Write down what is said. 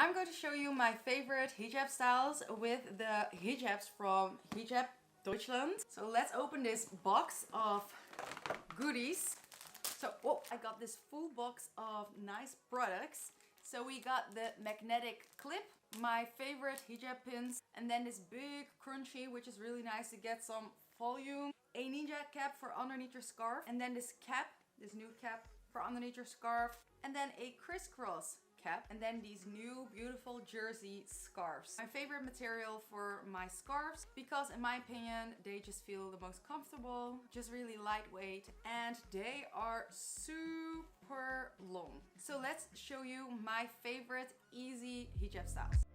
I'm going to show you my favorite hijab styles with the hijabs from Hijab Deutschland. So let's open this box of goodies. So, oh, I got this full box of nice products. So we got the magnetic clip, my favorite hijab pins, and then this big scrunchie, which is really nice to get some volume. A ninja cap for underneath your scarf, and then this cap, this new cap for underneath your scarf, and then a crisscross cap, and then these new beautiful jersey scarves. My favorite material for my scarves, because in my opinion they just feel the most comfortable, just really lightweight, and they are super long. So let's show you my favorite easy hijab styles.